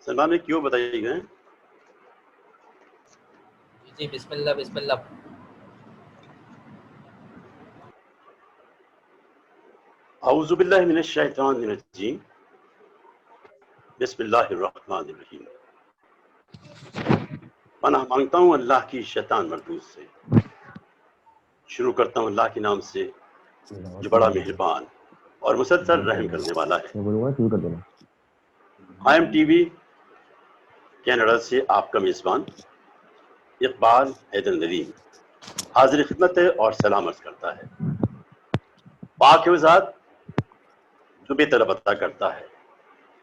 سلمان میں کیوں بتائیے گئے؟ جی بسم اللہ بسم اللہ. اعوذ باللہ من الشیطان الرجیم، بسم اللہ الرحمن الرحیم. پناہ مانگتا ہوں اللہ کی شیطان مردود سے. شروع کرتا ہوں اللہ کے نام سے جو بڑا مہربان اور مسلسل رحم کرنے والا ہے. ایم ٹی وی کینیڈا سے آپ کا میزبان اقبال حیدر ندیم حاضر خدمت ہے اور سلام عرض کرتا ہے. پاک ہے وہ ذات جو بے طلب عطا کرتا ہے،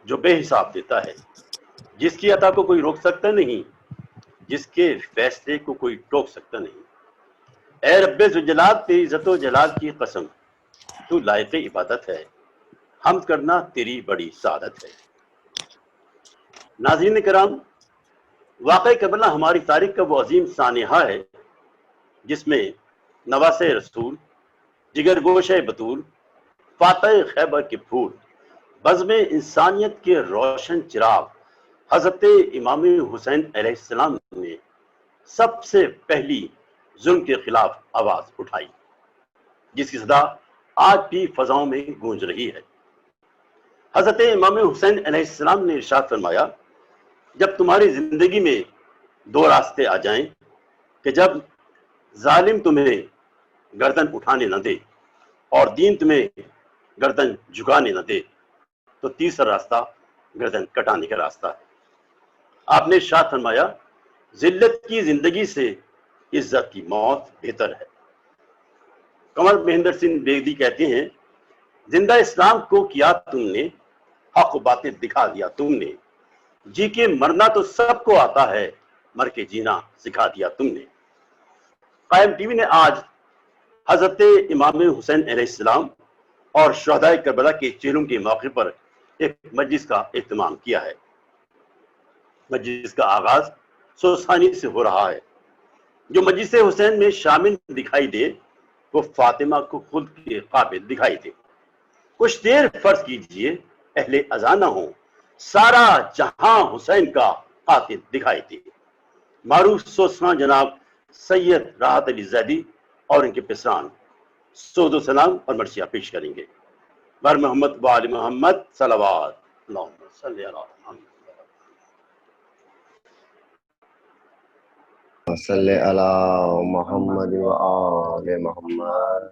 جو بے حساب دیتا ہے، جس کی عطا کو کوئی روک سکتا نہیں، جس کے فیصلے کو کوئی ٹوک سکتا نہیں. اے رب ذوالجلال، تیری عزت و جلال کی قسم، تو لائق عبادت ہے، حمد کرنا تیری بڑی سعادت ہے. ناظرین کرام، واقع کربلا ہماری تاریخ کا وہ عظیم سانحہ ہے جس میں نواس رسول، جگر گوشہ بطول، فاتح خیبر کے پھول، بزم انسانیت کے روشن چراغ حضرت امام حسین علیہ السلام نے سب سے پہلی ظلم کے خلاف آواز اٹھائی، جس کی صدا آج بھی فضاؤں میں گونج رہی ہے. حضرت امام حسین علیہ السلام نے ارشاد فرمایا، جب تمہاری زندگی میں دو راستے آ جائیں کہ جب ظالم تمہیں گردن اٹھانے نہ دے اور دین تمہیں گردن جھکانے نہ دے، تو تیسرا راستہ گردن کٹانے کا راستہ ہے. آپ نے ارشاد فرمایا، ذلت کی زندگی سے عزت کی موت بہتر ہے. کنور مہندر سنگھ بیدی کہتے ہیں، زندہ اسلام کو کیا تم نے، حق و باطل دکھا دیا تم نے، جی کے مرنا تو سب کو آتا ہے، مر کے جینا سکھا دیا تم نے. قائم ٹی وی نے آج حضرت امام حسین علیہ السلام اور شہدائے کربلا کے چہروں کے موقع پر ایک مجلس کا اہتمام کیا ہے. مجلس کا آغاز سوسانی سے ہو رہا ہے. جو مجلس حسین میں شامل دکھائی دے وہ فاطمہ کو خود کے قابل دکھائی دے. کچھ دیر فرض کیجئے اہل اذان نہ ہو، سارا جہاں حسین کا قاتل دکھائی دے. معروف سوسنا جناب سید راحت علی زیدی اور ان کے پسران سود و سلام اور مرثیہ پیش کریں گے. بر محمد و آل محمد صلوات. اللہم صلی علی محمد. صلی علی محمد و آل محمد.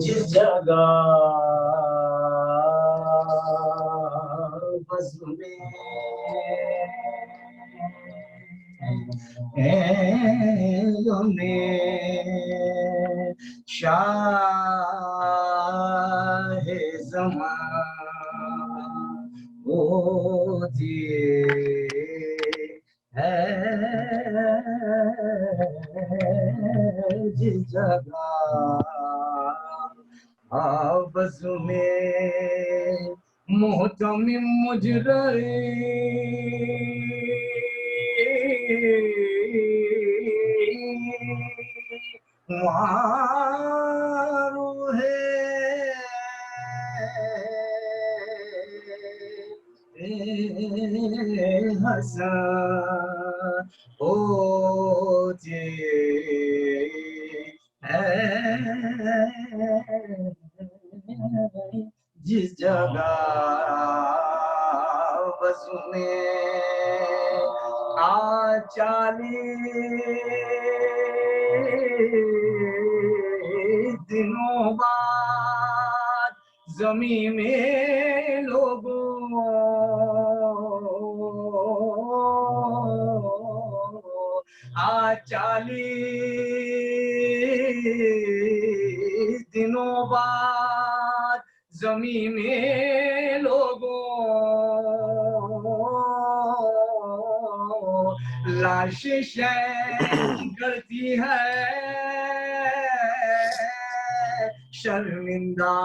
جس جگہ بزم شاہ زمان ہوتی ہے، جس جگہ آبز میں محتمم مجرئی وارو ہے حسن ہوتی ہے، جس جگہ بس میں دنوں بعد زمین میں لوگوں 40 دنوں بعد زمین میں لوگوں لاش شین کرتی ہے، شرمندہ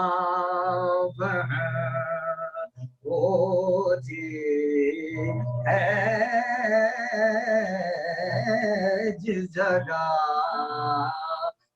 ہوتی ہے، جس جگہ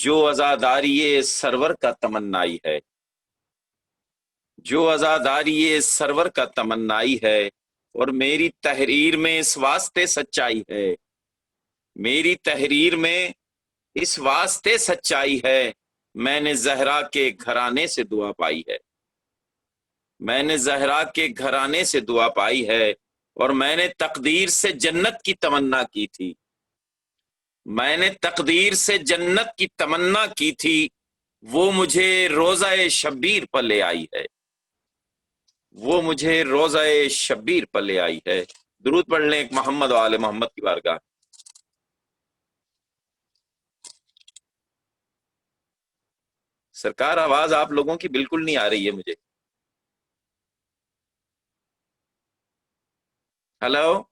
جو عزاداری سرور کا تمنائی ہے، جو عزاداری سرور کا تمنائی ہے، اور میری تحریر میں اس واسطے سچائی ہے، میری تحریر میں اس واسطے سچائی ہے، میں نے زہرا کے گھرانے سے دعا پائی ہے، میں نے زہرا کے گھرانے سے دعا پائی ہے، اور میں نے تقدیر سے جنت کی تمنا کی تھی، میں نے تقدیر سے جنت کی تمنا کی تھی، وہ مجھے روزہ شبیر پر لے آئی ہے، وہ مجھے روزہ شبیر پر لے آئی ہے۔ درود پڑھ لیں ایک محمد و آل محمد کی بارگاہ۔ سرکار آواز آپ لوگوں کی بالکل نہیں آ رہی ہے مجھے۔ ہلو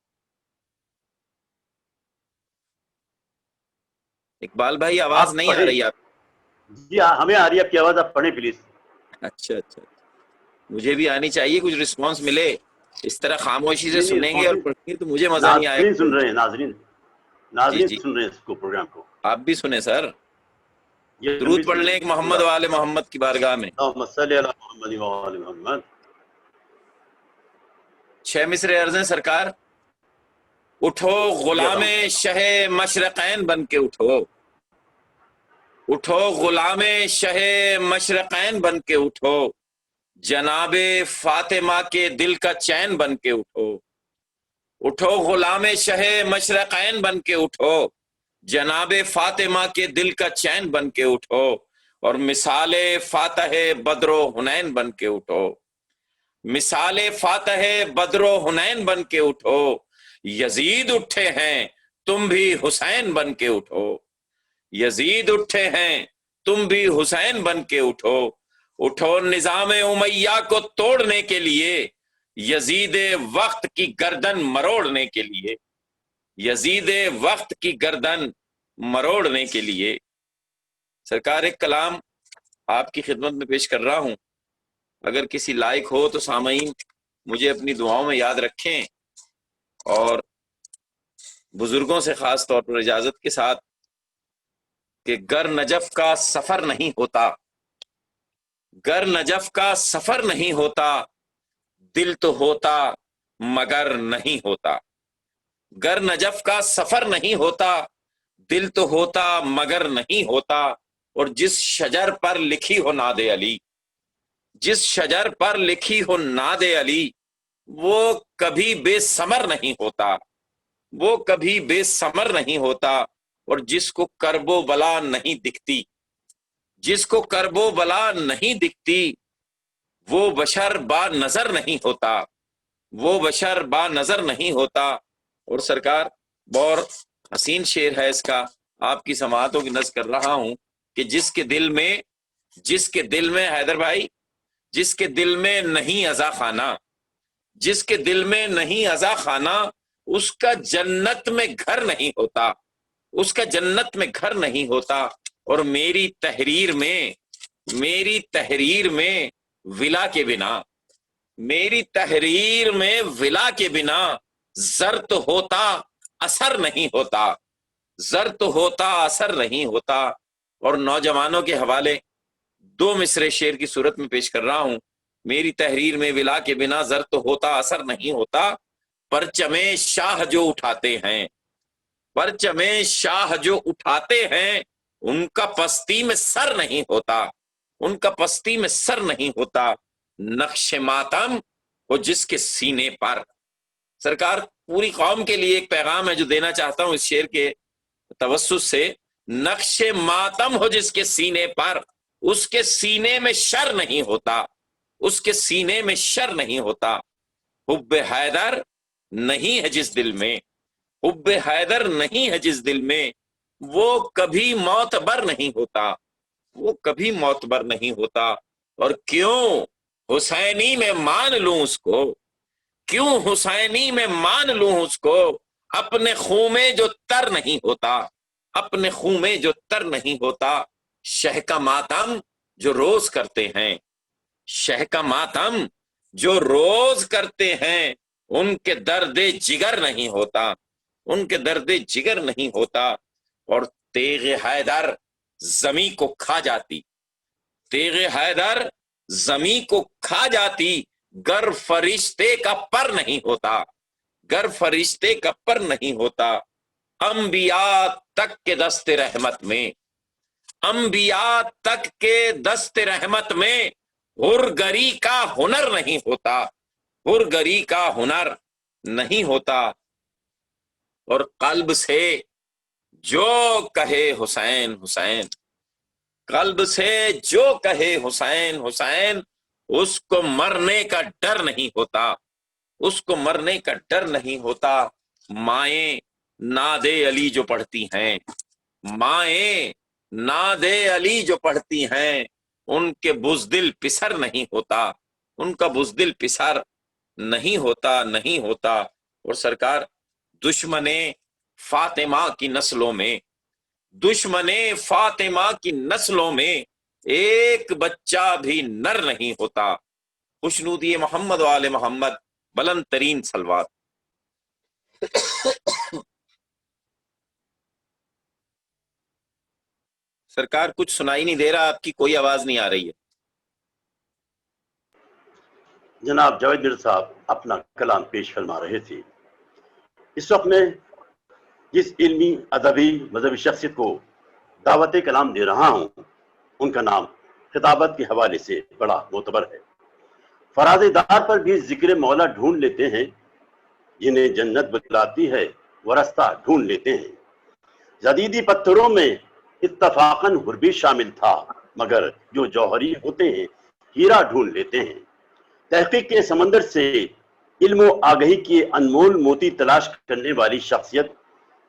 اقبال بھائی، آواز آپ نہیں آ پڑھیں۔ رہی آپ؟ جی ہاں، ہمیں آ رہی ہے آپ کی آواز، آپ پڑھیں پلیز۔ اچھا اچھا، مجھے بھی آنی چاہیے، کچھ رسپانس ملے۔ اس طرح خاموشی سے نہیں سنیں گے اور نہیں، پڑھیں گے تو مجھے مزہ نہیں آئے ناظرین گا۔ سن رہے ہیں، ناظرین جی ناظرین جی، سن رہے ہیں اس کو، پروگرام کو۔ آپ بھی سنیں سر۔ یہ ہم بھی درود پڑھ سن لیں رہے ایک ہیں محمد پورا۔ و آل محمد کی بارگاہ میں۔ اللہم صلی علی محمد و آل محمد۔ 6 مصرے عرض ہیں سرکار۔ اٹھو جی غلام اللہ۔ شہ مشرقین بن کے اٹھو، اٹھو غلام شہ مشرقین بن کے اٹھو، جناب فاطمہ کے دل کا چین بن کے اٹھو، اٹھو غلام شہ مشرقین بن کے اٹھو، جناب فاطمہ کے دل کا چین بن کے اٹھو، اور مثال فاتح بدر و حنین بن کے اٹھو، مثال فاتح بدر و حنین بن کے اٹھو، یزید اٹھے ہیں تم بھی حسین بن کے اٹھو، یزید اٹھے ہیں تم بھی حسین بن کے اٹھو، اٹھو نظام امیہ کو توڑنے کے لیے، یزید وقت کی گردن مروڑنے کے لیے، یزید وقت کی گردن مروڑنے کے لیے۔ سرکار ایک کلام آپ کی خدمت میں پیش کر رہا ہوں، اگر کسی لائق ہو تو سامعین مجھے اپنی دعاؤں میں یاد رکھیں، اور بزرگوں سے خاص طور پر اجازت کے ساتھ کہ گر نجف کا سفر نہیں ہوتا، گر نجف کا سفر نہیں ہوتا، دل تو ہوتا مگر نہیں ہوتا، گر نجف کا سفر نہیں ہوتا، دل تو ہوتا مگر نہیں ہوتا، اور جس شجر پر لکھی ہو ناد علی، جس شجر پر لکھی ہو ناد علی، وہ کبھی بے ثمر نہیں ہوتا، وہ کبھی بے ثمر نہیں ہوتا، اور جس کو کرب و بلا نہیں دکھتی، جس کو کرب و بلا نہیں دکھتی، وہ بشر با نظر نہیں ہوتا، وہ بشر با نظر نہیں ہوتا۔ اور سرکار بہت حسین شعر ہے اس کا، آپ کی سماعتوں کی نظر کر رہا ہوں کہ جس کے دل میں حیدر بھائی، جس کے دل میں نہیں عزا خانہ، جس کے دل میں نہیں عزا خانہ، اس کا جنت میں گھر نہیں ہوتا، اس کا جنت میں گھر نہیں ہوتا۔ اور میری تحریر میں ولا کے بنا، میری تحریر میں ولا کے بنا زر تو ہوتا اثر نہیں ہوتا، زر تو ہوتا اثر نہیں ہوتا۔ اور نوجوانوں کے حوالے 2 مصرے شعر کی صورت میں پیش کر رہا ہوں۔ میری تحریر میں ولا کے بنا زر تو ہوتا اثر نہیں ہوتا، پرچم شاہ جو اٹھاتے ہیں، پرچم شاہ جو اٹھاتے ہیں، ان کا پستی میں سر نہیں ہوتا، ان کا پستی میں سر نہیں ہوتا، نقش ماتم وہ جس کے سینے پر۔ سرکار پوری قوم کے لیے ایک پیغام ہے جو دینا چاہتا ہوں اس شعر کے توسط سے، نقش ماتم ہو جس کے سینے پر، اس کے سینے میں شر نہیں ہوتا، اس کے سینے میں شر نہیں ہوتا، حب حیدر نہیں ہے جس دل میں، حب حیدر نہیں ہے جس دل میں، وہ کبھی معتبر نہیں ہوتا، وہ کبھی معتبر نہیں ہوتا۔ اور کیوں حسینی میں مان لوں اس کو، کیوں حسینی میں مان لوں اس کو، اپنے خون میں جو تر نہیں ہوتا، اپنے خون میں جو تر نہیں ہوتا، شہ کا ماتم جو روز کرتے ہیں، شہ کا ماتم جو روز کرتے ہیں، ان کے درد جگر نہیں ہوتا، ان کے درد جگر نہیں ہوتا۔ اور تیغ حیدر زمیں کو کھا جاتی، تیغ حیدر زمیں کو کھا جاتی، گر فرشتے کا پر نہیں ہوتا، گر فرشتے کا پر نہیں ہوتا۔ انبیاء تک کے دست رحمت میں، انبیاء تک کے دست رحمت میں ہرگری کا ہنر نہیں ہوتا، ہرگری کا ہنر نہیں ہوتا۔ اور قلب سے جو کہے حسین حسین، قلب سے جو کہے حسین حسین، اس کو مرنے کا ڈر نہیں ہوتا، اس کو مرنے کا ڈر نہیں ہوتا۔ مائیں ناد علی جو پڑھتی ہیں، مائیں ناد علی جو پڑھتی ہیں، ان کے بزدل پسر نہیں ہوتا، ان کا بزدل پسر نہیں ہوتا، نہیں ہوتا۔ اور سرکار دشمن فاطمہ کی نسلوں میں، دشمن فاطمہ کی نسلوں میں ایک بچہ بھی نر نہیں ہوتا۔ خوشنودی محمد و آل محمد، بلند ترین صلوات۔ سرکار کچھ سنائی نہیں دے رہا، آپ کی کوئی آواز نہیں آ رہی ہے۔ جناب جاوید مرزا صاحب اپنا کلام پیش فرما رہے تھے۔ اس وقت میں جس علمی، ادبی، مذہبی شخصیت کو دعوت کلام دے رہا ہوں، ان کا نام خطابت کے حوالے سے بڑا معتبر ہے۔ فراز دار پر بھی ذکر مولا ڈھونڈ لیتے ہیں، جنہیں جنت بتلاتی ہے وہ رستہ ڈھونڈ لیتے ہیں۔ جدیدی پتھروں میں اتفاقاً حربی شامل تھا، مگر جو جوہری ہوتے ہیں ہیرا ڈھونڈ لیتے ہیں۔ تحقیق کے سمندر سے علم و آگہی کے انمول موتی تلاش کرنے والی شخصیت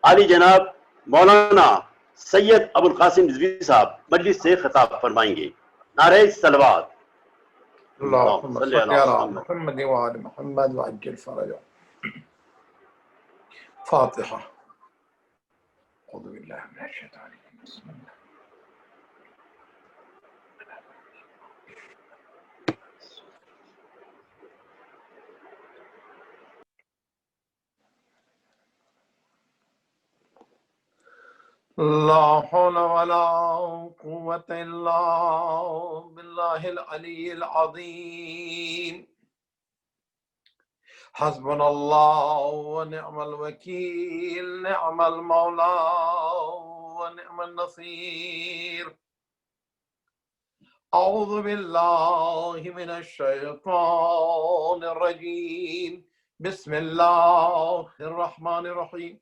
عالی جناب مولانا سید ابو القاسم رضوی صاحب مجلس سے خطاب فرمائیں گے۔ نعرہ صلوات۔ اللهم صل على محمد وعلى محمد وعجل فرجه۔ فاتحة۔ أعوذ بالله من الشيطان الرجيم، بسم الله۔ لا حول ولا قوة إلا بالله العلي العظيم۔ حسبنا الله ونعم الوكيل، نعم المولى ونعم النصير۔ أعوذ بالله من الشيطان الرجيم، بسم الله الرحمن الرحيم۔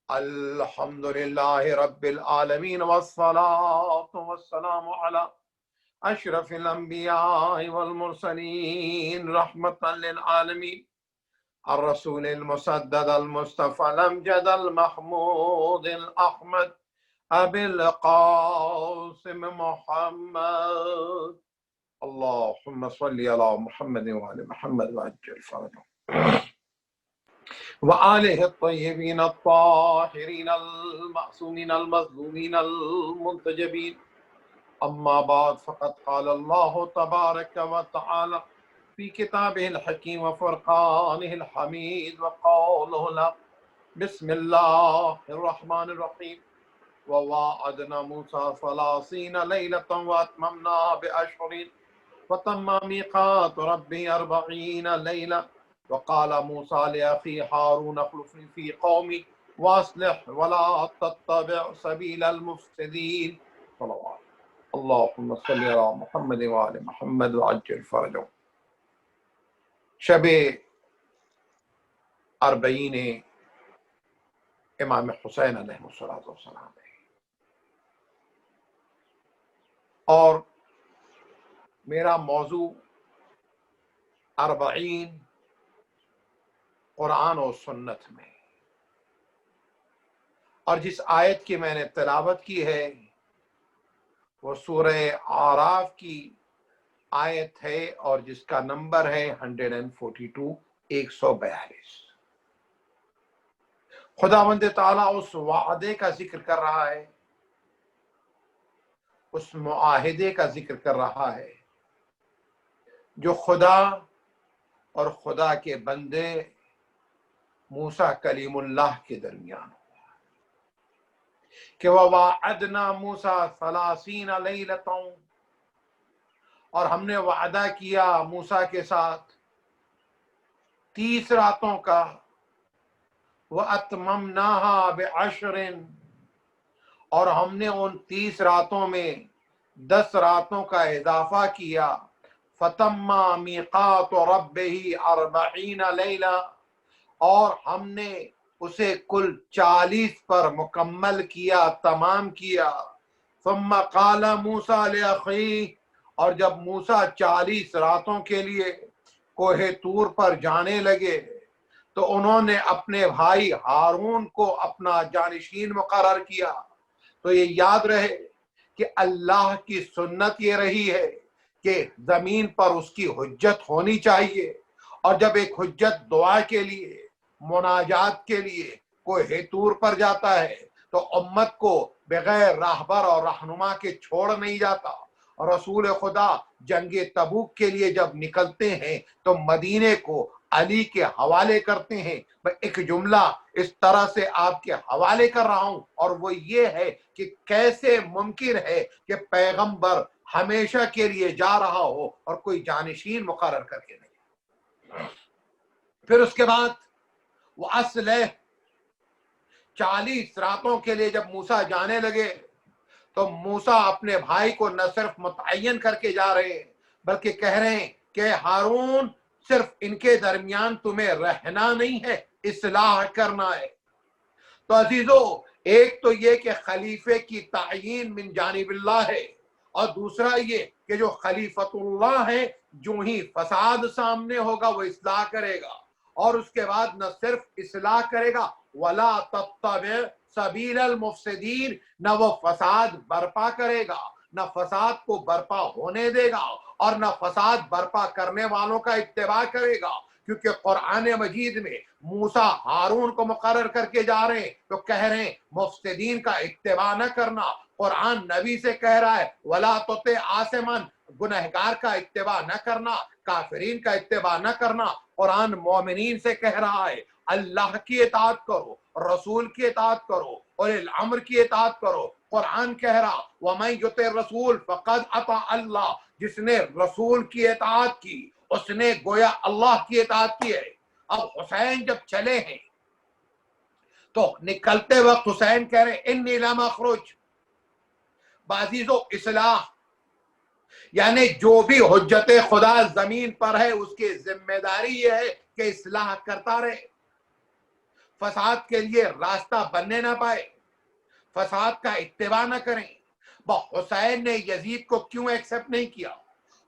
الحمد لله رب العالمين، والصلاة والسلام على أشرف الأنبياء والمرسلين، رحمة للعالمين، الرسول المسدد المصطفى الأمجد المحمود الأحمد أبي القاسم محمد۔ اللهم صل على محمد وعلى محمد وعجل فرجه وآله الطيبين الطاهرين المعصومين المظلومين المنتجبين، أما بعد، فقد قال الله تبارك وتعالى في كتابه الحكيم وفرقانه الحميد وقوله الحق، بسم الله الرحمن الرحيم۔ وواعدنا موسى 30 ليلة وأتممناها بأشهر وتم ميقات ربه 40 ليلة، وقال موسى لأخيه هارون اخلفني في قومي وأصلح ولا تتبع سبيل المفسدين۔ صلوات اللهم صل على محمد وآل محمد وعجل فرجه۔ شب 40 امام حسین علیہ السلام ہے، اور میرا موضوع 40 قرآن و سنت میں، اور جس آیت کی میں نے تلاوت کی ہے وہ سورہ اعراف کی آیت ہے، اور جس کا نمبر ہے 142، 142۔ خداوند تعالیٰ اس وعدے کا ذکر کر رہا ہے، اس معاہدے کا ذکر کر رہا ہے جو خدا اور خدا کے بندے موسیٰ کلیم اللہ کے درمیان ہوا۔ کہ وَوَعَدْنَا مُوسَىٰ 30 لَيْلَةً، اور ہم نے وعدہ کیا موسیٰ کے ساتھ 30 راتوں کا، وَأَتْمَمْنَاهَا بِعَشْرٍ، اور ہم نے ان 30 راتوں میں 10 راتوں کا اضافہ کیا، فَتَمَّ مِيقَاتُ رَبِّهِ 40 لَيْلَةً، اور ہم نے اسے کل 40 پر مکمل کیا، تمام کیا۔ ثم قال موسیٰ لأخیہ، اور جب موسیٰ 40 راتوں کے لیے کوہ طور پر جانے لگے تو انہوں نے اپنے بھائی ہارون کو اپنا جانشین مقرر کیا۔ تو یہ یاد رہے کہ اللہ کی سنت یہ رہی ہے کہ زمین پر اس کی حجت ہونی چاہیے، اور جب ایک حجت دعا کے لیے، مناجات کے لیے کوہ طور پر جاتا ہے تو امت کو بغیر راہبر اور رہنما کے چھوڑ نہیں جاتا۔ اور رسول خدا جنگ تبوک کے لیے جب نکلتے ہیں تو مدینے کو علی کے حوالے کرتے ہیں۔ میں ایک جملہ اس طرح سے آپ کے حوالے کر رہا ہوں، اور وہ یہ ہے کہ کیسے ممکن ہے کہ پیغمبر ہمیشہ کے لیے جا رہا ہو اور کوئی جانشین مقرر کر کے نہیں۔ پھر اس کے بعد وہ اصلح 40 راتوں کے لیے جب موسیٰ جانے لگے تو موسیٰ اپنے بھائی کو نہ صرف متعین کر کے جا رہے ہیں بلکہ کہہ رہے ہیں کہ ہارون صرف ان کے درمیان تمہیں رہنا نہیں ہے، اصلاح کرنا ہے۔ تو عزیزو، ایک تو یہ کہ خلیفے کی تعیین من جانب اللہ ہے، اور دوسرا یہ کہ جو خلیفۃ اللہ ہے جو ہی فساد سامنے ہوگا وہ اصلاح کرے گا، اور اس کے بعد نہ صرف اصلاح کرے گا وَلَا تَتَّبِعْ سَبِيلَ الْمُفْسِدِينَ، نہ وہ فساد برپا کرے گا، نہ فساد کو برپا ہونے دے گا، اور نہ فساد برپا کرنے والوں کا اتباع کرے گا۔ کیونکہ قرآن مجید میں موسیٰ ہارون کو مقرر کر کے جا رہے ہیں تو کہہ رہے ہیں مفسدین کا اتباع نہ کرنا۔ قرآن نبی سے کہہ رہا ہے وَلَا تُطِعْ آثِمًا، گنہگار کا اتباع نہ کرنا، کافرین کا اتباع نہ کرنا۔ قرآن مومنین سے کہہ رہا ہے اللہ کی اطاعت کرو، رسول کی اطاعت کرو، اولی الامر کی اطاعت کرو۔ قرآن کہہ رہا وَمَن يُطِعِ الرَّسُولَ فَقَدْ أَطَاعَ اللَّهَ، جس نے رسول کی اطاعت کی اس نے گویا اللہ کی اطاعت کی ہے۔ اب حسین جب چلے ہیں تو نکلتے وقت حسین کہہ رہے انی لم اخرج، بعزیزو اصلاح یعنی جو بھی حجت خدا زمین پر ہے اس کی ذمہ داری یہ ہے کہ اصلاح کرتا رہے، فساد کے لیے راستہ بننے نہ پائے، فساد کا اتباع نہ کریں۔ حسین نے یزید کو کیوں ایکسپٹ نہیں کیا؟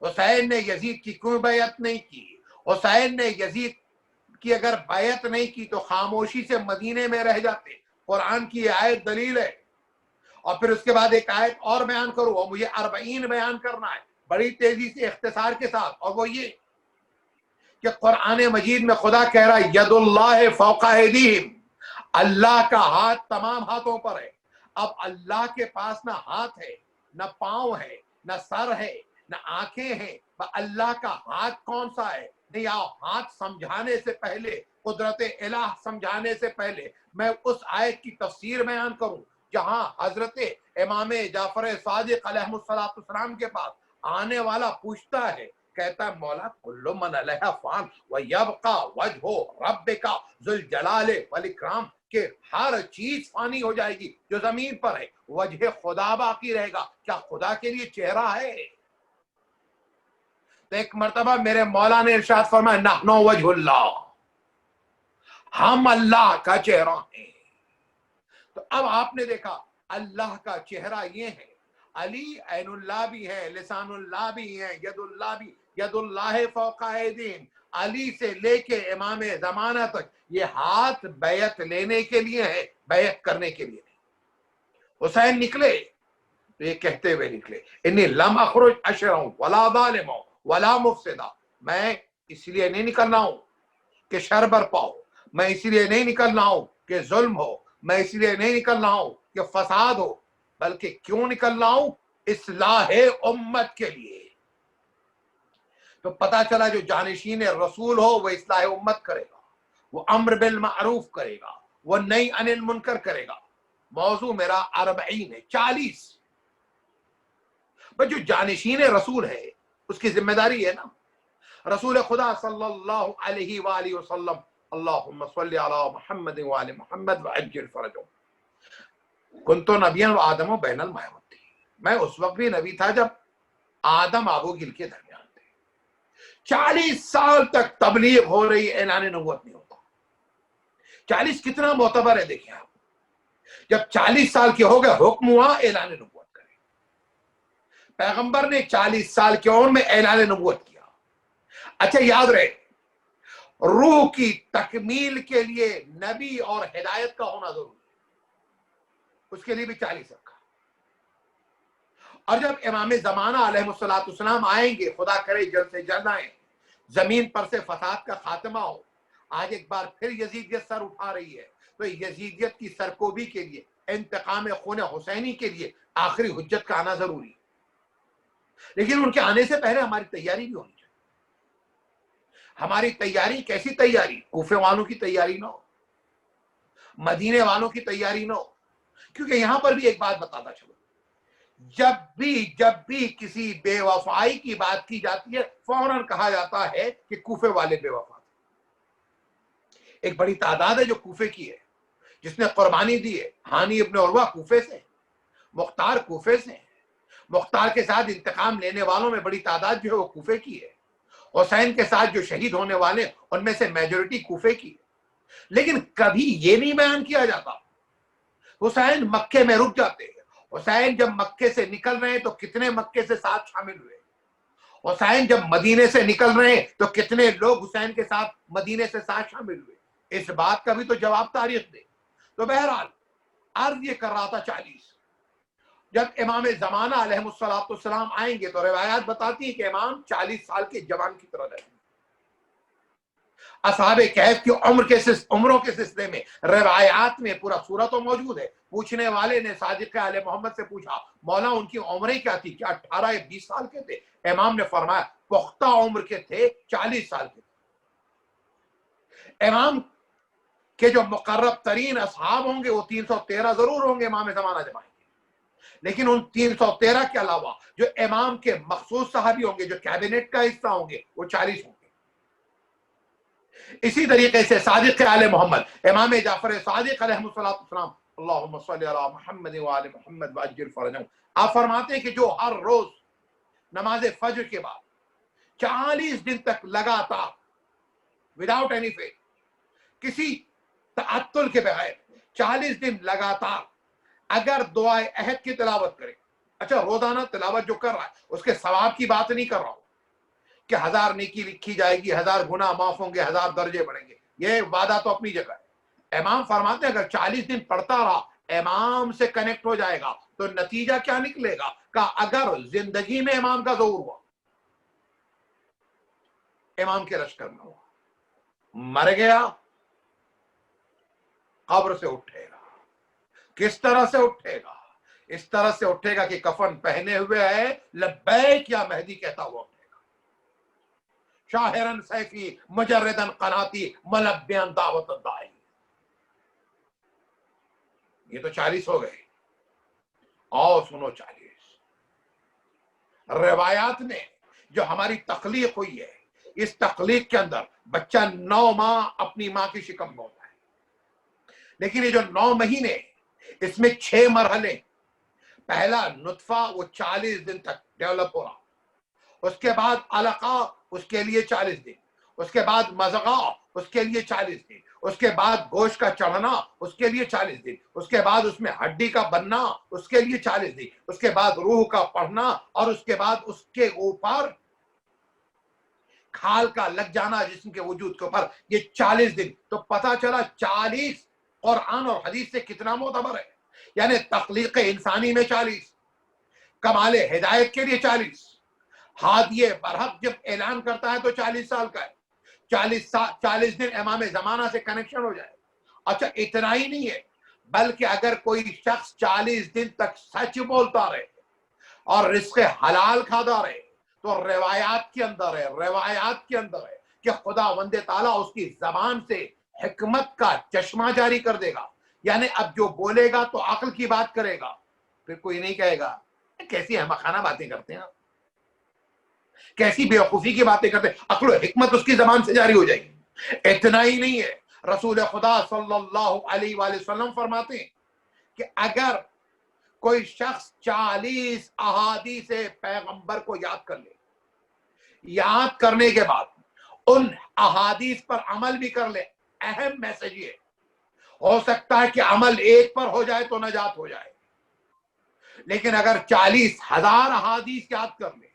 حسین نے یزید کی کیوں بیعت نہیں کی؟ حسین نے یزید کی اگر بیعت نہیں کی تو خاموشی سے مدینے میں رہ جاتے۔ قرآن کی آیت دلیل ہے۔ اور پھر اس کے بعد ایک آیت اور بیان کروں، اور مجھے 40 بیان کرنا ہے بڑی تیزی سے اختصار کے ساتھ، اور وہ یہ کہ قرآن مجید میں خدا کہہ رہا ہے ید اللہ فوق ایدیہم، اللہ کا ہاتھ تمام ہاتھوں پر ہے۔ اب اللہ کے پاس نہ ہاتھ ہے، نہ پاؤں ہے، نہ سر ہے، نہ آنکھیں ہیں، اللہ کا ہاتھ کون سا ہے؟ نہیں، ہاتھ سمجھانے سے پہلے، قدرت الہ سمجھانے سے پہلے میں اس آیت کی تفسیر بیان کروں جہاں حضرت امام جعفر صادق علیہ السلام کے پاس آنے والا پوچھتا ہے، کہتا ہے مولا کل من علیہا فان ویبقى وجہ ربک ذو الجلال والاکرام، کہ ہر چیز فانی ہو جائے گی جو زمین پر ہے، وجہ خدا باقی رہے گا۔ کیا خدا کے لیے چہرہ ہے؟ تو ایک مرتبہ میرے مولا نے ارشاد فرمایا نحن وجہ اللہ، ہم اللہ کا چہرہ ہیں۔ تو اب آپ نے دیکھا اللہ کا چہرہ یہ ہے، علی عین اللہ بھی ہے، لسان اللہ بھی ہے، ید اللہ بھی، ید اللہ فوق ایدیہم، علی سے لے کے امام زمانہ تک یہ ہاتھ بیعت لینے کے لیے ہے، بیعت کرنے کے لیے نہیں۔ حسین نکلے تو یہ کہتے ہوئے نکلے انی لم اخرج اشرا ولا ظالما ولا مفسدا، میں اس لیے نہیں نکلنا ہوں کہ شر برپا ہو، میں اس لیے نہیں نکلنا ہوں کہ ظلم ہو، میں اس لیے نہیں نکلنا ہوں کہ فساد ہو، بلکہ کیوں نکلنا ہوں؟ اصلاح امت کے لیے۔ تو پتا چلا جو جانشین رسول ہو وہ اصلاح امت کرے گا، وہ امر بالمعروف کرے گا، وہ نہی عن المنکر کرے گا۔ موضوع میرا 40 ہے، 40۔ بس جو جانشین رسول ہے اس کی ذمہ داری ہے نا، رسول خدا صلی اللہ علیہ وآلہ وسلم، اللہم صلی علی محمد وآل محمد وعجل فرجهم، کنت نبیا و آدم و بین المائمت تھی، میں اس وقت بھی نبی تھا جب آدم آب و گل کے درمیان تھے۔ 40 سال تک تبلیغ ہو رہی، اعلان نبوت نہیں ہوتا۔ 40 کتنا معتبر ہے دیکھیں آپ، جب 40 سال کے ہو گئے حکم ہوا اعلان نبوت کریں۔ پیغمبر نے 40 سال کے عمر میں اعلان نبوت کیا۔ اچھا یاد رہے، روح کی تکمیل کے لیے نبی اور ہدایت کا ہونا ضروری ہے، اس کے لیے بھی 40 رکھا۔ اور جب امام زمانہ علیہ السلام آئیں گے، خدا کرے جلد سے جلد آئیں، زمین پر سے فساد کا خاتمہ ہو، آج ایک بار پھر یزیدیت سر اٹھا رہی ہے، تو یزیدیت کی سرکوبی کے لیے، انتقام خون حسینی کے لیے آخری حجت کا آنا ضروری ہے۔ لیکن ان کے آنے سے پہلے ہماری تیاری بھی ہونی چاہیے۔ ہماری تیاری کیسی تیاری؟ کوفے والوں کی تیاری نہ ہو، مدینے والوں کی تیاری نہ ہو، کیونکہ یہاں پر بھی ایک بات بتاتا چلو، جب بھی کسی بے وفائی کی بات کی جاتی ہے فوراً کہا جاتا ہے کہ کوفے والے بے وفا تھے۔ ایک بڑی تعداد ہے جو کوفے کی ہے، جس نے قربانی دی ہے۔ ہانی ابن عروہ کوفے سے، مختار کوفے سے، مختار کے ساتھ انتقام لینے والوں میں بڑی تعداد جو ہے وہ کوفے کی ہے۔ حسین کے ساتھ جو شہید ہونے والے ان میں سے میجورٹی کوفے کی ہے۔ لیکن کبھی یہ نہیں بیان کیا جاتا حسین مکے میں رک جاتے ہیں، حسین جب مکے سے نکل رہے ہیں تو کتنے مکے سے ساتھ شامل ہوئے، حسین جب مدینے سے نکل رہے ہیں تو کتنے لوگ حسین کے ساتھ مدینے سے ساتھ شامل ہوئے، اس بات کا بھی تو جواب تاریخ دے۔ تو بہرحال عرض یہ کر رہا تھا 40، جب امام زمانہ علیہ السلام آئیں گے تو روایات بتاتی ہیں کہ امام 40 سال کے جوان کی طرح رہیں گے۔ اصحاب کہف کی عمروں کے سلسلے میں روایات میں پورا سورہ تو موجود ہے۔ پوچھنے والے نے صادق آل محمد سے پوچھا مولا ان کی عمریں کیا تھی، کیا 18 یا 20 سال کے تھے؟ امام نے فرمایا پختہ عمر کے تھے، 40 سال کے تھے۔ امام کے جو مقرب ترین اصحاب ہوں گے وہ 313 ضرور ہوں گے امام زمانہ جب آئیں گے، لیکن ان 313 کے علاوہ جو امام کے مخصوص صحابی ہوں گے، جو کیبنٹ کا حصہ ہوں گے، وہ 40 ہوں گے۔ اسی طریقے سے صادق آل محمد امام جعفر صادق علیہ السلام، اللہم صلی علی محمد وآل محمد وعجل فرجهم، آپ فرماتے ہیں کہ جو ہر روز نماز فجر کے بعد 40 دن تک لگاتار وداؤٹ اینی فیل، کسی تعطل کے بغیر 40 دن لگاتار اگر دعائے عہد کی تلاوت کرے، اچھا روزانہ تلاوت جو کر رہا ہے اس کے ثواب کی بات نہیں کر رہا ہوں کہ 1000 نیکی لکھی جائے گی، 1000 گناہ معاف ہوں گے، 1000 درجے بڑھیں گے، یہ وعدہ تو اپنی جگہ ہے۔ امام فرماتے ہیں اگر 40 دن پڑھتا رہا، امام سے کنیکٹ ہو جائے گا، تو نتیجہ کیا نکلے گا کہ اگر زندگی میں امام کا ظہور ہوا، امام کے لشکر میں ہوا، مر گیا، قبر سے اٹھے گا۔ کس طرح سے اٹھے گا؟ اس طرح سے اٹھے گا کہ کفن پہنے ہوئے ہے، لبیک یا مہدی کہتا ہوا اٹھے گا، شاہرن سیفی مجردن قناتی ملبین دعوت الدائی۔ یہ تو 40 ہو گئے، اور سنو 40 روایات میں جو ہماری تخلیق ہوئی ہے، اس تخلیق کے اندر بچہ 9 ماہ اپنی ماں کی شکم میں ہوتا ہے، لیکن یہ جو 9 مہینے، اس میں 6 مرحلے۔ پہلا نطفہ وہ 40 دن تک ڈیولپ ہو رہا، اس کے بعد علقہ اس کے لیے 40 دن، اس کے بعد مضغہ اس کے لیے 40 دن، اس کے بعد گوشت کا چڑھنا اس کے لیے 40 دن، اس کے بعد اس میں ہڈی کا بننا اس کے لیے 40 دن، اس کے بعد روح کا پڑھنا، اور اس کے بعد اس کے اوپر کھال کا لگ جانا جسم کے وجود کے اوپر، یہ 40 دن۔ تو پتہ چلا 40 قرآن اور حدیث سے کتنا معتبر ہے، یعنی تخلیق انسانی میں 40، کمال ہدایت کے لیے 40، ہادی برحق جب اعلان کرتا ہے تو 40 سال کا ہے، 40 دن امام زمانہ سے کنیکشن ہو جائے۔ اچھا اتنا ہی نہیں ہے، بلکہ اگر کوئی شخص 40 دن تک سچ بولتا رہے اور رزق حلال کھاتا رہے تو روایات کے اندر ہے کہ خدا وند تعالیٰ اس کی زبان سے حکمت کا چشمہ جاری کر دے گا، یعنی اب جو بولے گا تو عقل کی بات کرے گا، پھر کوئی نہیں کہے گا کیسی احمقانہ باتیں کرتے ہیں، کیسی بیوقوفی کی باتیں کرتے ہیں، عقل و حکمت اس کی زبان سے جاری ہو جائے گی۔ اتنا ہی نہیں ہے، رسول خدا صلی اللہ علیہ وآلہ وسلم فرماتے ہیں کہ اگر کوئی شخص 40 احادیث پیغمبر کو یاد کر لے، یاد کرنے کے بعد ان احادیث پر عمل بھی کر لے، اہم میسج یہ ہو سکتا ہے کہ عمل ایک پر ہو جائے تو نجات ہو جائے، لیکن اگر 40,000 احادیث یاد کر لے،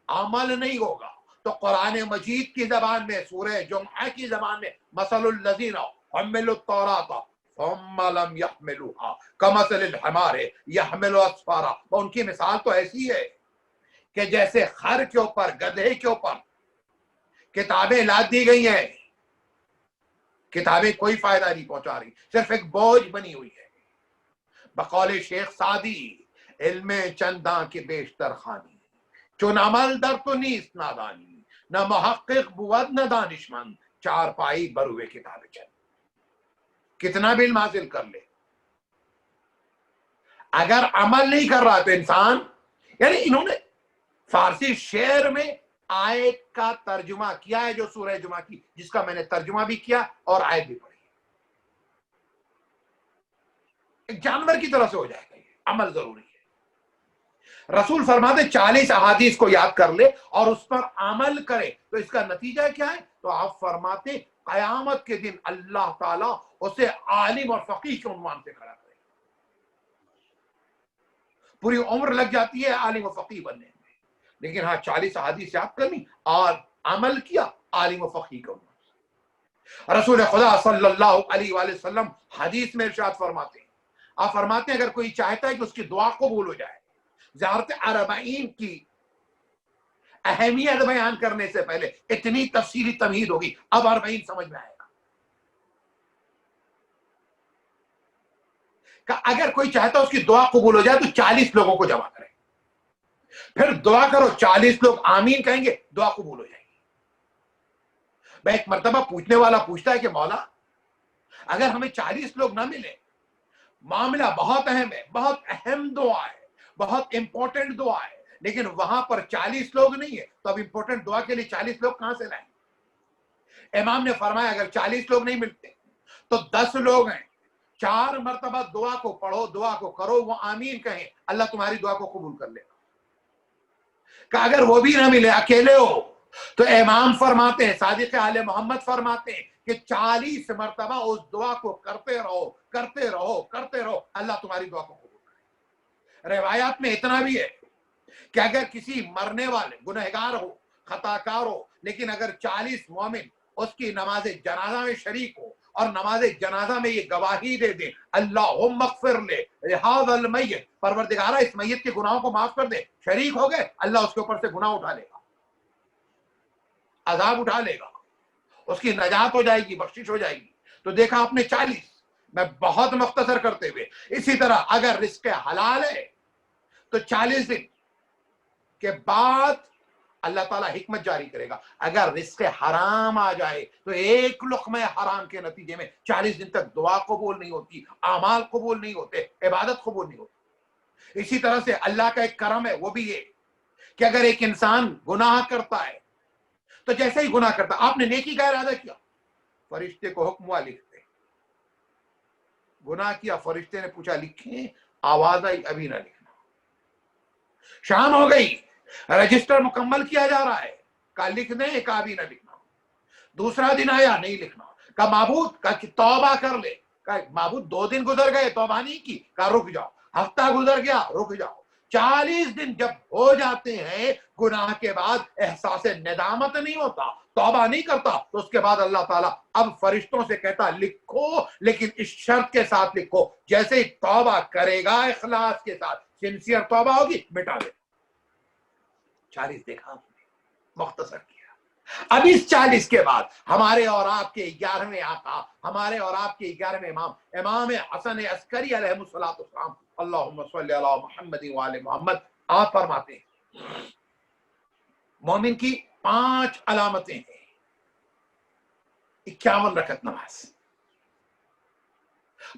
عمل نہیں ہوگا تو قرآن مجید کی زبان میں، سورہ جمعہ کی زبان میں، مثل الذین حملوا التوراۃ ثم لم يحملوها كمثل الحمار يحمل اسفارا، ان کی مثال تو ایسی ہے کہ جیسے خر کے اوپر، گدھے کے اوپر کتابیں لاد دی گئی ہیں، کتابیں کوئی فائدہ نہیں پہنچا رہی، صرف ایک بوجھ بنی ہوئی ہے۔ بقول شیخ سعدی، علم چنداں کی بیشتر خانی، چون عمل در تو نیست نادانی، نہ محقق بود نہ دانشمند، چار پائی بروے کتاب چند۔ کتنا بھی علم حاصل کر لے، اگر عمل نہیں کر رہا تو انسان، یعنی انہوں نے فارسی شعر میں آیت کا ترجمہ کیا ہے جو سورہ جمعہ کی، جس کا میں نے ترجمہ بھی کیا اور آیت بھی پڑھی۔ ایک جانور کی طرح سے ہو جائے گا، یہ عمل ضروری ہے۔ رسول فرماتے 40 احادیث کو یاد کر لے اور اس پر عمل کرے تو اس کا نتیجہ کیا ہے؟ تو آپ فرماتے قیامت کے دن اللہ تعالیٰ اسے عالم اور فقیہ کے عنوان سے کھڑا کرے، پوری عمر لگ جاتی ہے عالم و فقیہ بننے میں، لیکن ہاں 40 احادیث یاد کرنی اور عمل کیا، عالم و فقیہ کا عنوان سے۔ رسول خدا صلی اللہ علیہ وآلہ وسلم حدیث میں ارشاد فرماتے ہیں، آپ فرماتے ہیں اگر کوئی چاہتا ہے کہ اس کی دعا قبول ہو جائے، زیارت اربعین کی اہمیت بیان کرنے سے پہلے اتنی تفصیلی تمہید ہوگی، اب 40 سمجھ میں آئے گا کہ اگر کوئی چاہتا ہے اس کی دعا قبول ہو جائے تو 40 لوگوں کو جمع کرے، پھر دعا کرو، 40 لوگ آمین کہیں گے، دعا قبول ہو جائے گی۔ میں ایک مرتبہ پوچھنے والا پوچھتا ہے کہ مولا اگر ہمیں 40 لوگ نہ ملے، معاملہ بہت اہم ہے، بہت اہم دعا ہے، بہت امپورٹنٹ دعا ہے، لیکن وہاں پر 40 لوگ نہیں ہے، تو اب امپورٹنٹ دعا کے لیے 40 لوگ کہاں سے لائیں؟ امام نے فرمایا اگر 40 لوگ نہیں ملتے تو 10 لوگ ہیں، 4 مرتبہ دعا کو پڑھو، دعا کو کرو، وہ آمین کہیں، اللہ تمہاری دعا کو قبول کر لے گا۔ کہ اگر وہ بھی نہ ملے، اکیلے ہو، تو امام فرماتے ہیں، صادق آل محمد فرماتے ہیں کہ 40 مرتبہ اس دعا کو کرتے رہو، کرتے رہو، کرتے رہو، اللہ تمہاری دعا کو قبول کرے۔ روایات میں اتنا بھی ہے کہ اگر کسی مرنے والے گنہگار ہو، خطاکار ہو، لیکن اگر 40 مومن اس کی نماز جنازہ میں شریک ہو اور نماز جنازہ میں یہ گواہی دے دیں، اللہم اغفر لے ھذا المیت، پروردگارہ اس میت کے گناہوں کو معاف کر دے، شریک ہو گئے، اللہ اس کے اوپر سے گناہ اٹھا لے گا، عذاب اٹھا لے گا، اس کی نجات ہو جائے گی، بخشش ہو جائے گی۔ تو دیکھا آپ نے 40، میں بہت مختصر کرتے ہوئے، اسی طرح اگر رزق حلال ہے تو 40 دن کے بعد اللہ تعالیٰ حکمت جاری کرے گا۔ اگر رزق حرام آ جائے تو ایک لقمہ حرام کے نتیجے میں 40 دن تک دعا قبول نہیں ہوتی، اعمال قبول نہیں ہوتے، عبادت قبول نہیں ہوتی۔ اسی طرح سے اللہ کا ایک کرم ہے، وہ بھی یہ کہ اگر ایک انسان گناہ کرتا ہے تو جیسے ہی گناہ کرتا، آپ نے نیکی کا ارادہ کیا، فرشتے کو حکم ہوا لکھ دے، گناہ کیا، فرشتے نے پوچھا لکھیں، آواز آئی ابھی نہ لکھنا، شام ہو گئی، رجسٹر مکمل کیا جا رہا ہے، کہا لکھ دیں، کہا ابھی نہ لکھنا، دوسرا دن آیا نہیں لکھنا، کہا معبود، کہا کہ توبہ کر لے، کہا معبود 2 دن گزر گئے توبہ نہیں کی، کہا رک جاؤ، ہفتہ گزر گیا، رک جاؤ، 40 دن جب ہو جاتے ہیں گناہ کے بعد احساس ندامت نہیں ہوتا، توبہ نہیں کرتا، تو اس کے بعد اللہ تعالیٰ اب فرشتوں سے کہتا لکھو، لیکن اس شرط کے ساتھ لکھو، جیسے ہی توبہ کرے گا اخلاص کے ساتھ، سنسیئر توبہ ہوگی، مٹا دے۔ 40 دیکھا آپ نے، مختصر کیا۔ اب اس 40 کے بعد ہمارے اور آپ کے 11ویں آقا، ہمارے اور آپ کے 11ویں امام، امام حسن عسکری علیہ السلام، اللہم صلی علی محمد وآل محمد، آپ فرماتے ہیں مومن کی 5 علامتیں ہیں۔ 51 رکعت نماز،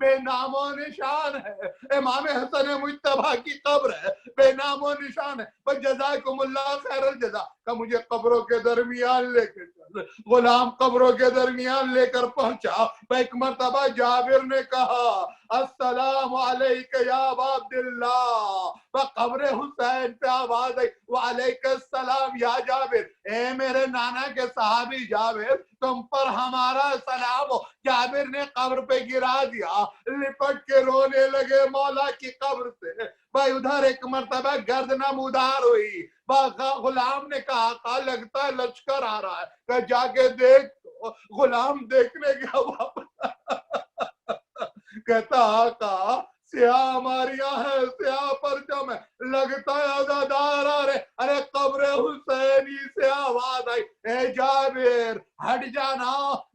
بے نام و نشان ہے، امام حسن مجتبیٰ کی قبر ہے، بے نام و نشان ہے، بس جزاکم اللہ خیر الجزا کہ مجھے قبروں کے درمیان لے کے چل۔ غلام قبروں کے درمیان لے کر پہنچا، ایک مرتبہ جابر نے کہا السلام علیک یا ابا عبداللہ، قبر حسین پہ آواز آئی وعلیک السلام یا جابر، اے میرے نانا کے صحابی جابر تم پر ہمارا سلام ہو۔ جابر نے قبر پہ گرا دیا، لپٹ کے رونے لگے مولا کی قبر سے۔ بھائی ادھر ایک مرتبہ گرد نمودار ہوئی، غلام نے کہا آقا لگتا ہے لشکر آ رہا ہے، کہ جا کے دیکھ تو۔ غلام دیکھنے گیا واپس کہتا آقا سیاہ ہماریاں ہے، سیاہ پرچم ہے، لگتا ہے عزادار آ رہے۔ ارے قبر حسینی سے آواز آئی اے جابر ہٹ جانا،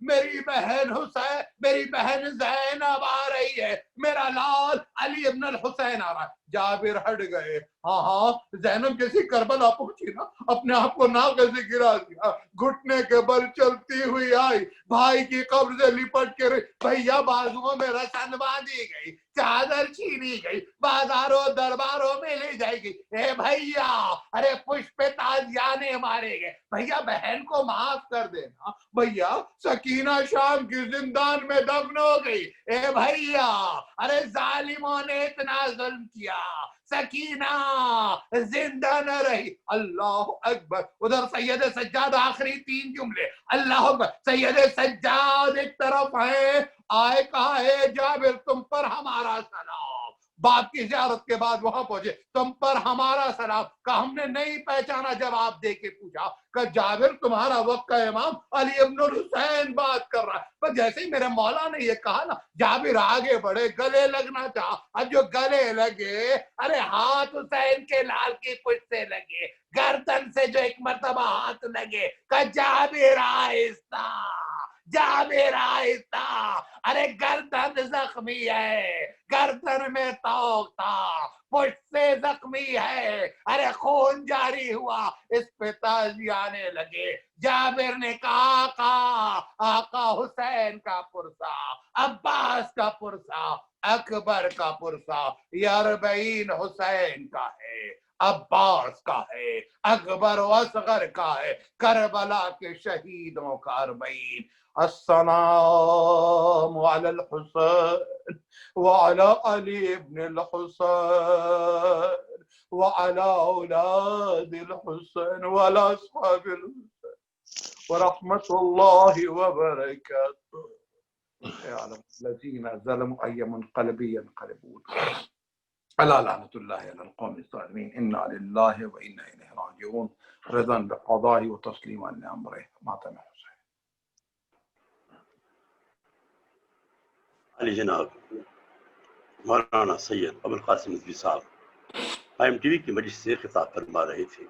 میری بہن حسین، میری بہن زینب آ رہی ہے، میرا لال علی ابن الحسین آ رہا ہے۔ جابر ہٹ گئے، ہاں ہاں زینب جیسی کربلا پہنچی نا، اپنے آپ کو ناقے سے گرا دیا، گھٹنے کے بل چلتی ہوئی آئی، بھائی کی قبر سے لپٹ کے بھیا بازوؤں میں رسن باندھی گئی، چادر چھینی گئی، بازاروں درباروں میں لے جائے گی، اے بھیا ارے پشپ تازیانے مارے گئے، بھیا بہن کو معاف کر دینا، بھیا سکینہ شام کی زندان میں دفن ہو گئی، اے بھیا ارے ظالموں نے اتنا ظلم کیا، سکینہ زندہ نہ رہی۔ اللہ اکبر۔ ادھر سید سجاد آخری 3 جملے، اللہ اکبر۔ سید سجاد ایک طرف ہے، آئے کہا ہے جابر تم پر ہمارا سلام، باپ کی زیارت کے بعد وہاں پہنچے، تم پر ہمارا سلام، کہ ہم نے نہیں پہچانا، جواب دے کے پوچھا کہ جابر تمہارا وقت کا امام علی ابن الحسین بات کر رہا ہے۔ پر جیسے ہی میرے مولا نے یہ کہا نا، جابر آگے بڑھے، گلے لگنا چاہا، اور جو گلے لگے ارے ہاتھ حسین کے لال کی پشت سے لگے، گردن سے جو ایک مرتبہ ہاتھ لگے کہ جابر آہستہ، جابر آہستہ، ارے گردن زخمی ہے، گردن میں توق تھا، پشت سے زخمی ہے، ارے خون جاری ہوا، اس پہ تازی آنے لگے۔ جابر نے کہا آقا حسین کا پرسا، عباس کا پرسا، اکبر کا پرسا، یہ 40 حسین کا ہے، عباس کا ہے، اکبر و اصغر کا ہے، کربلا کے شہیدوں کا 40۔ السلام علی الحسین وعلی علی ابن الحسین وعلی اولاد الحسین وعلی اصحاب الحسین ورحمت اللہ وبرکاتہ۔ يعلم الذين ظلموا أي منقلب ينقلبون ألا لعنة الله على القوم الظالمين إنا لله وإنا إليه راجعون رضا بقضائه وتسليما لأمره ماتم حسين۔ علی جناب مولانا سید ابو القاسم ندوی صاحب IMTV کی مجلس سے خطاب فرما رہے تھے۔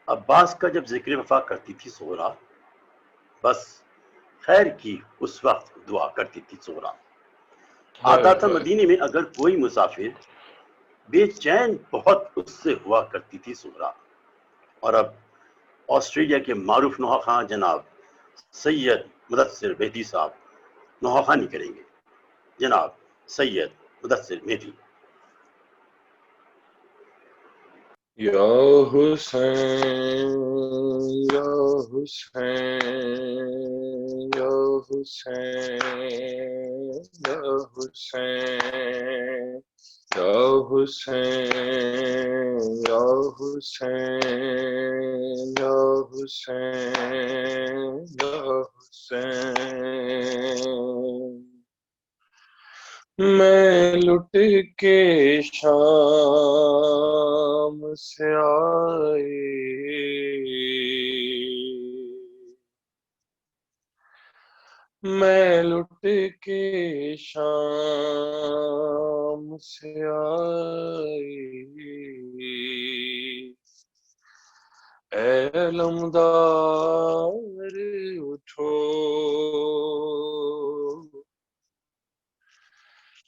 عباس کا جب ذکر وفا کرتی تھی صغرا، بس خیر کی اس وقت دعا کرتی تھی صغرا۔ آتا تھا مدینے میں اگر کوئی مسافر، بے چین بہت اس سے ہوا کرتی تھی صغرا۔ اور اب آسٹریلیا کے معروف نوحہ خواں جناب سید مدثر مہدی صاحب نوحہ خوانی کریں گے۔ جناب سید مدثر مہدی۔ یا حسین یا حسین یا حسین یا حسین یا حسین یا حسین یا حسین یا حسین۔ میں لٹ کے شام سے آئی، میں لٹ کے شام سے آئی، اے علمدار اٹھو،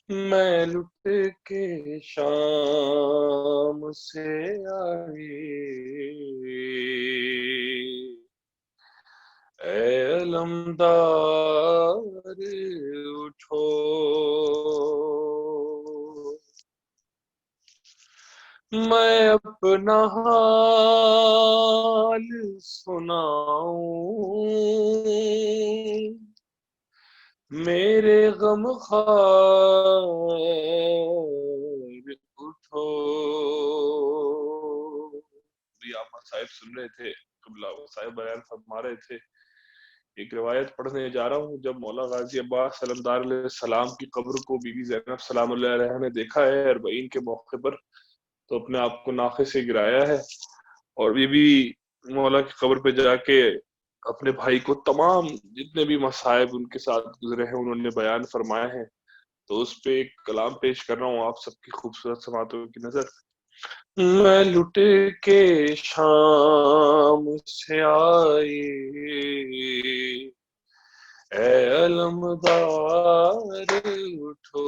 میں لٹ کے شام سے آئی، اے علمدار اٹھو، میں اپنا حال سناؤں، میرے غم خوار اٹھو۔ بھی آپ صاحب سن رہے تھے، قبلہ صاحب بیان فرما رہے تھے۔ ایک روایت پڑھنے جا رہا ہوں، جب مولا غازی عباس سلمدار علیہ السلام کی قبر کو بی بی زینب سلام اللہ علیہ نے دیکھا ہے اربعین کے موقع پر، تو اپنے آپ کو ناخے سے گرایا ہے، اور یہ بھی مولا کی قبر پہ جا کے اپنے بھائی کو تمام جتنے بھی مصائب ان کے ساتھ گزرے ہیں انہوں نے بیان فرمایا ہے۔ تو اس پہ ایک کلام پیش کر رہا ہوں آپ سب کی خوبصورت سماعتوں کی نظر۔ میں لٹ کے شام سے آئی، اے علمدار اٹھو،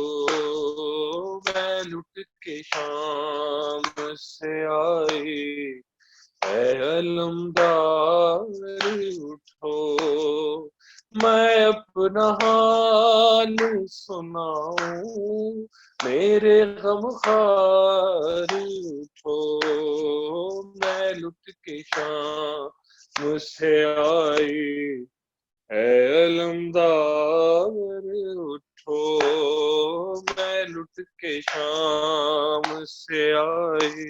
میں لٹ کے شام سے آئی، اے علمدار اٹھو، میں اپنا حال سناؤں، میرے غم خوار اٹھو، میں لٹ کے شام سے آئی، اے علمدار اٹھو، میں لٹ کے شام سے آئی،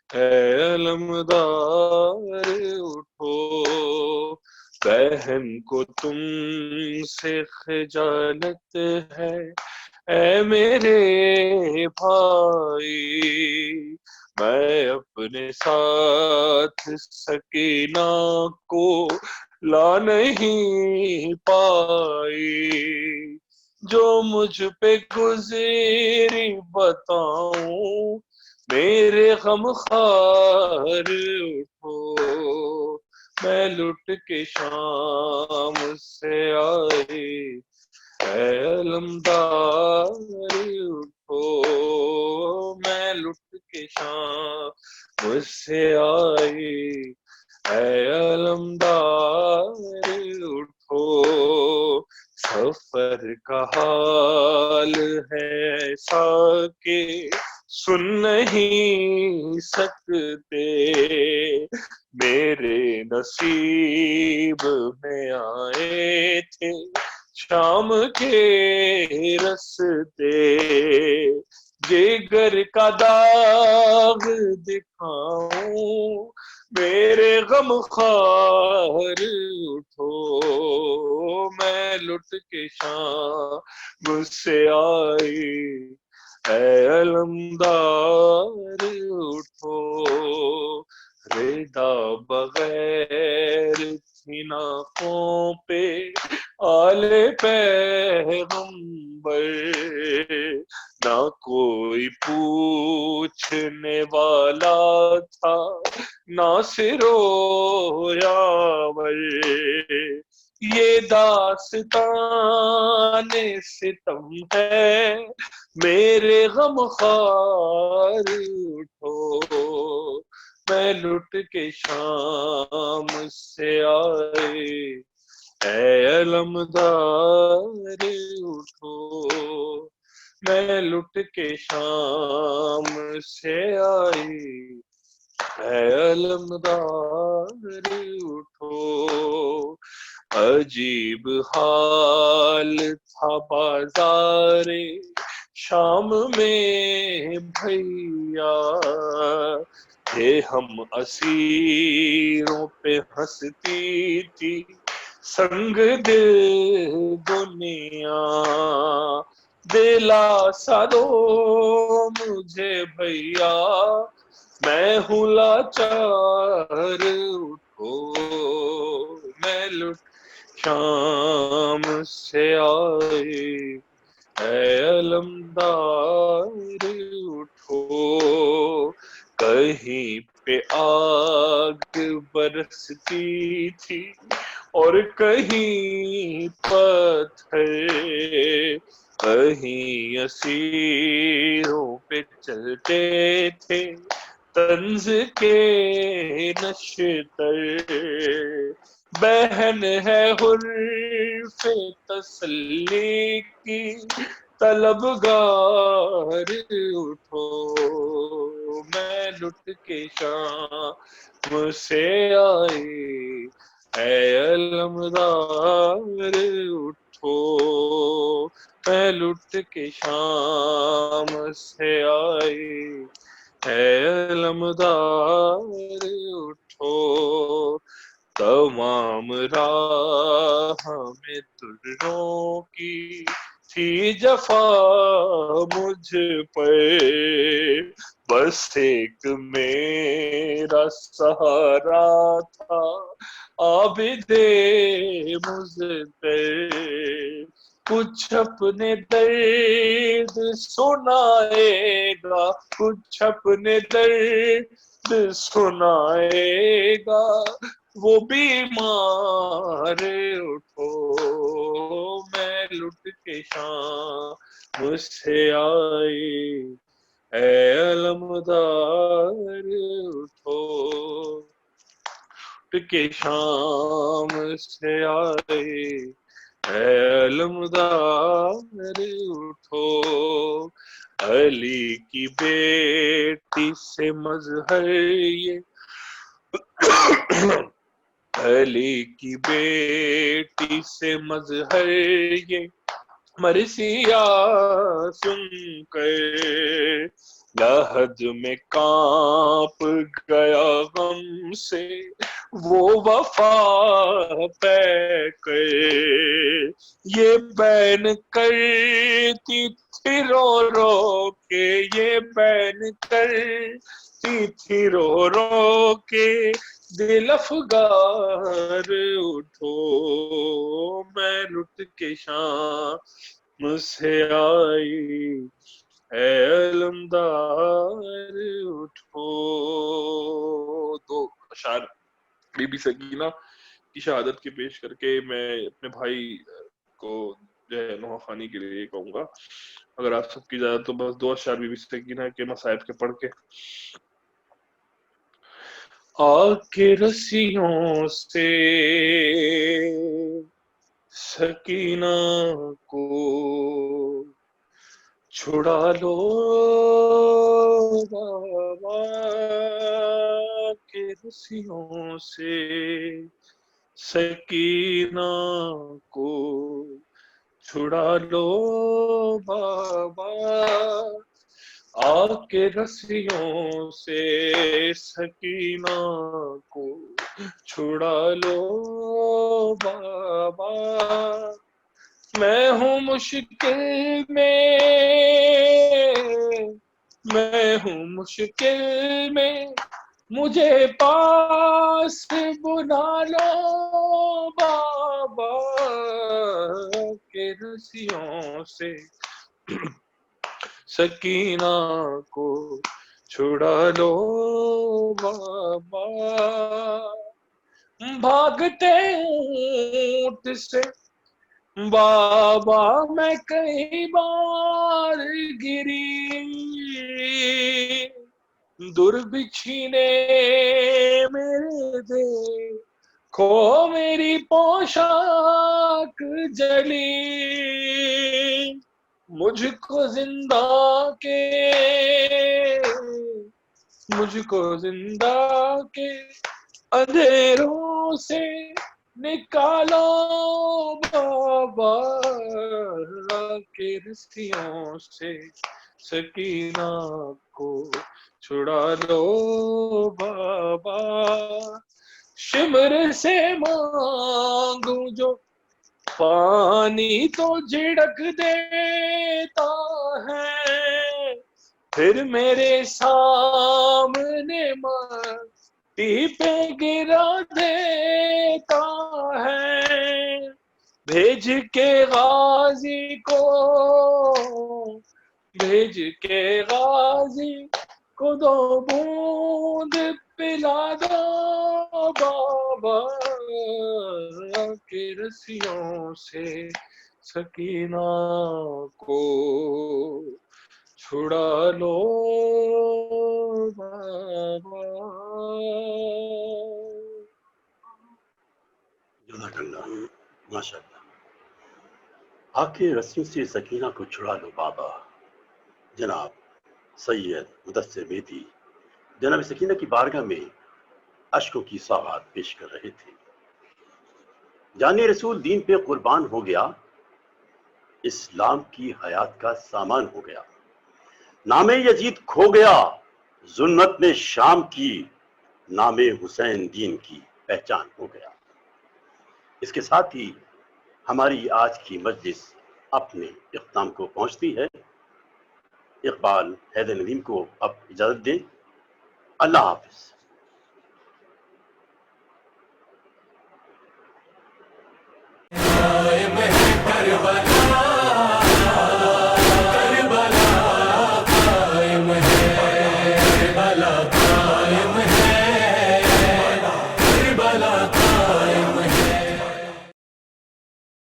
اے علمدار اٹھو، بہن کو تم سے خجالت ہے، اے میرے بھائی، میں اپنے ساتھ سکینہ کو لا نہیں پائی، جو مجھ پہ گزری بتاؤں، میرے غم خوار اٹھو، میں لٹ کے شام سے آئی، اے علمدار اٹھو، میں لٹ کے شام سے آئی، اے علمدار اٹھو، سفر کا حال ہے ایسا کہ سن نہیں سکتے، میرے نصیب میں آئے تھے شام کے رستے، جگر کا داغ دکھاؤں، میرے غم خوار اٹھو، میں لٹ کے شام سے آئی، اے علمدار اٹھو، ردا بغیر تھی ناخوں پہ آل پیغمبر، نہ کوئی پوچھنے والا تھا ناصر و یاور، یہ داستان ستم ہے میرے غم خوار اٹھو، میں لٹ کے شام سے آئی، اے علمدار اٹھو، میں لٹ کے شام سے آئی، اے علمدار اٹھو، عجیب حال تھا بازار شام میں بھیا، تھے ہم اسیروں پہ ہنستی تھی سنگ دل دنیا، دلاسا دو مجھے بھیا، میں ہوں لاچار اٹھو، میں لٹ شام سے آئی، اے علمدار اٹھو، کہیں پہ آگ برستی تھی اور کہیں پتھر، کہیں اسیروں پہ چلتے تھے طنز کے نشتر، بہن ہے حرف تسلی کی طلبگار اٹھو میں لٹ کے شام سے آئی اے علمدار اٹھو میں لٹ کے شام سے آئی اے علمدار اٹھو تمام راہ میں دروں کی تھی جفا مجھ پر بس ایک میرا سہارا تھا عابد مضطر کچھ اپنے درد سنائے گا کچھ اپنے درد سنائے گا وہ بیمار اٹھو میں لٹ کے شام سے آئی اے علمدار اٹھو لٹ کے شام سے آئی اے علمدار اٹھو علی کی بیٹی سے مظہر یہ علی کی بیٹی سے مظہر یہ مرثیہ سن کر لحد میں کانپ گیا غم سے وہ وفا پہ کر یہ بین کرتی تھی رو رو کے یہ بین کرتی تھی رو رو کے دل افگار اٹھو میں لٹ کے شام سے آئی اے علمدار اٹھو. تو اشعار بی بی سکینہ کی شہادت کے پیش کر کے میں اپنے بھائی کو جو ہے نوحہ خوانی کے لیے کہوں گا. اگر آپ سب کی اجازت تو بس 2 اشعار بی بی سکینہ کے مصائب کے پڑھ کے. آ کے رسیوں سے سکینہ کو چھڑا لو بابا کے رسیوں سے سکینہ کو چھڑا لو بابا آ کے رسیوں سے سکینہ کو چھڑا لو بابا میں ہوں مشکل میں مجھے پاس بنا لو بابا کے رسیوں سے سکینہ کو چھڑا لو بابا بھاگتے اونٹ سے بابا میں کئی بار گری در بچھینے میرے دیکھو میری پوشاک جلی مجھ کو زندہ کے اندھیروں سے نکالو بابا کے رسیوں سے سکینہ کو چھڑا لو بابا شمر سے مانگوں جو پانی تو جھڑک دیتا ہے پھر میرے سامنے مٹی پہ گرا دیتا ہے بھیج کے غازی کو 2 بوند پلا دو بابا کے رسیوں سے سکینہ کو چھڑا لو بابا. جزاک اللہ، ماشاء اللہ۔ آ کے رسیوں سے سکینہ کو چھڑا لو بابا۔ جناب سید مدثر میتی جناب سکینہ کی بارگاہ میں اشکوں کی سوغات پیش کر رہے تھے۔ جانے رسول دین پہ قربان ہو گیا، اسلام کی حیات کا سامان ہو گیا۔ نام یزید کھو گیا ظلمت میں شام کی، نام حسین دین کی پہچان ہو گیا۔ اس کے ساتھ ہی ہماری آج کی مجلس اپنے اختتام کو پہنچتی ہے۔ اقبال حیدر ندیم کو اب اجازت دیں۔ اللہ حافظ۔ کربلا